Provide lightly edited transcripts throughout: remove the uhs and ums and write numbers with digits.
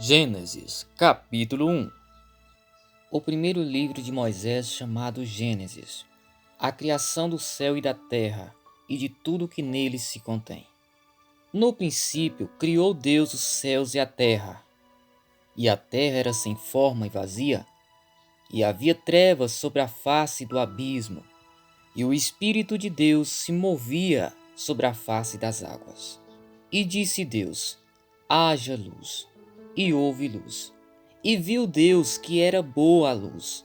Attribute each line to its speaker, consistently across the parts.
Speaker 1: Gênesis, capítulo 1. O primeiro livro de Moisés, chamado Gênesis. A criação do céu e da terra e de tudo que neles se contém. No princípio, criou Deus os céus e a terra. E a terra era sem forma e vazia, e havia trevas sobre a face do abismo, e o Espírito de Deus se movia sobre a face das águas. E disse Deus: haja luz. E houve luz. E viu Deus que era boa a luz.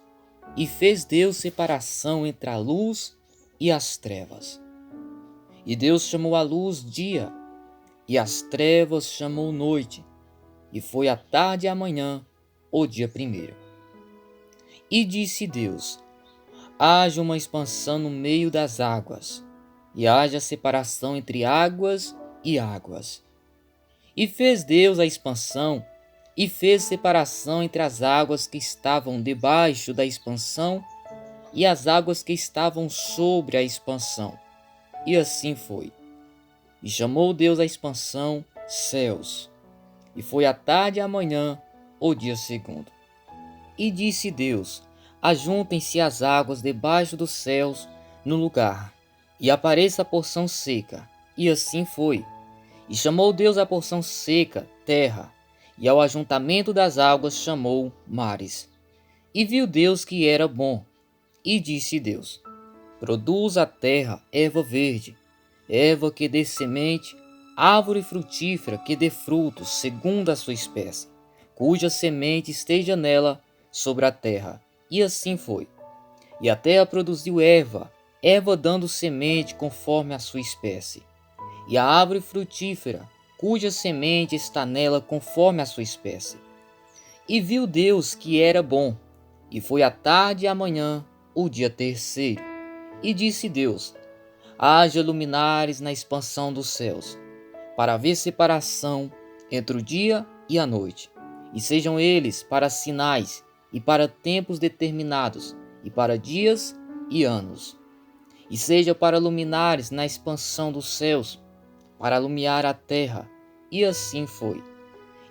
Speaker 1: E fez Deus separação entre a luz e as trevas. E Deus chamou a luz dia, e as trevas chamou noite. E foi a tarde e a manhã, o dia primeiro. E disse Deus: haja uma expansão no meio das águas, e haja separação entre águas e águas. E fez Deus a expansão, e fez separação entre as águas que estavam debaixo da expansão e as águas que estavam sobre a expansão. E assim foi. E chamou Deus a expansão céus. E foi a tarde e a manhã, o dia segundo. E disse Deus: ajuntem-se as águas debaixo dos céus no lugar, e apareça a porção seca. E assim foi. E chamou Deus a porção seca terra, e ao ajuntamento das águas chamou mares. E viu Deus que era bom. E disse Deus: produz a terra erva verde, erva que dê semente, árvore frutífera que dê frutos segundo a sua espécie, cuja semente esteja nela sobre a terra. E assim foi. E a terra produziu erva, erva dando semente conforme a sua espécie, e a árvore frutífera, cuja semente está nela conforme a sua espécie. E viu Deus que era bom, e foi a tarde e a manhã, o dia terceiro. E disse Deus: haja luminares na expansão dos céus, para haver separação entre o dia e a noite, e sejam eles para sinais, e para tempos determinados, e para dias e anos. E seja para luminares na expansão dos céus, para alumiar a terra. E assim foi.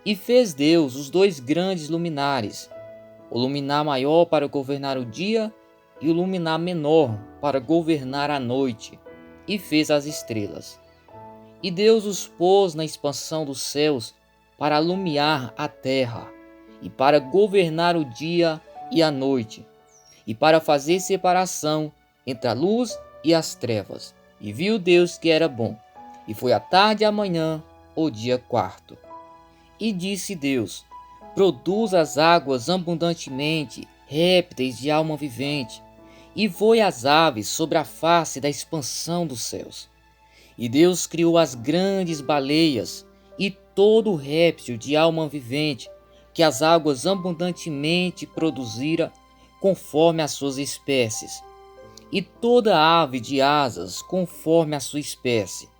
Speaker 1: E fez Deus os dois grandes luminares, o luminar maior para governar o dia e o luminar menor para governar a noite, e fez as estrelas. E Deus os pôs na expansão dos céus para alumiar a terra, e para governar o dia e a noite, e para fazer separação entre a luz e as trevas. E viu Deus que era bom. E foi a tarde e a manhã, o dia quarto. E disse Deus: produz as águas abundantemente, répteis de alma vivente, e voe as aves sobre a face da expansão dos céus. E Deus criou as grandes baleias e todo réptil de alma vivente que as águas abundantemente produzira conforme as suas espécies, e toda ave de asas conforme a sua espécie.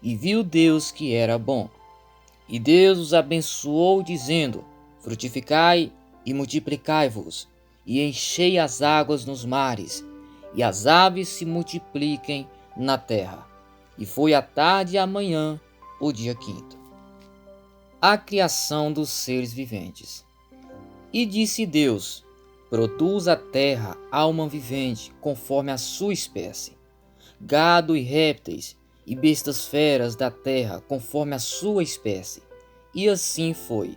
Speaker 1: E viu Deus que era bom. E Deus os abençoou, dizendo: frutificai e multiplicai-vos, e enchei as águas nos mares, e as aves se multipliquem na terra. E foi a tarde e a manhã, o dia quinto. A criação dos seres viventes. E disse Deus: produz a terra alma vivente, conforme a sua espécie, gado e répteis, e bestas feras da terra, conforme a sua espécie. E assim foi.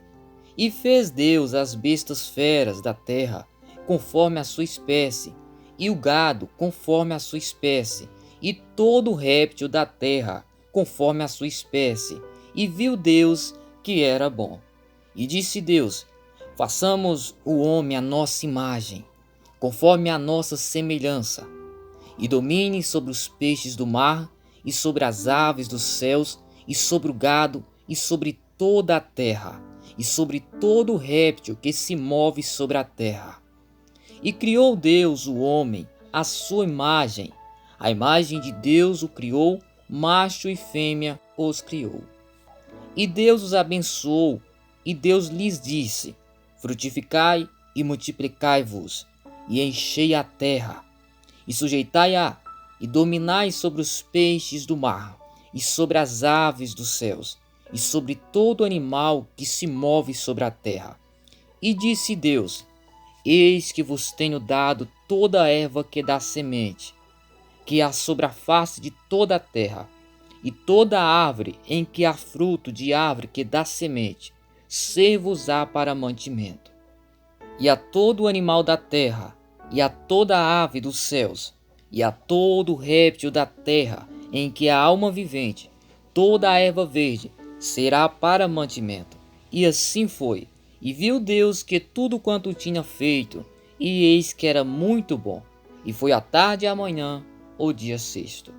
Speaker 1: E fez Deus as bestas feras da terra, conforme a sua espécie, e o gado, conforme a sua espécie, e todo réptil da terra, conforme a sua espécie. E viu Deus que era bom. E disse Deus: façamos o homem à nossa imagem, conforme a nossa semelhança, e domine sobre os peixes do mar, e sobre as aves dos céus, e sobre o gado, e sobre toda a terra, e sobre todo réptil que se move sobre a terra. E criou Deus o homem à sua imagem, a imagem de Deus o criou, macho e fêmea os criou. E Deus os abençoou, e Deus lhes disse: frutificai e multiplicai-vos, e enchei a terra, e sujeitai-a, e dominai sobre os peixes do mar, e sobre as aves dos céus, e sobre todo animal que se move sobre a terra. E disse Deus: Eis que vos tenho dado toda a erva que dá semente, que há sobre a face de toda a terra, e toda árvore em que há fruto de árvore que dá semente, ser-vos-á para mantimento. E a todo animal da terra, e a toda ave dos céus, e a todo réptil da terra em que há alma vivente, toda a erva verde será para mantimento. E assim foi. E viu Deus que tudo quanto tinha feito, e eis que era muito bom. E foi a tarde e a manhã, o dia sexto.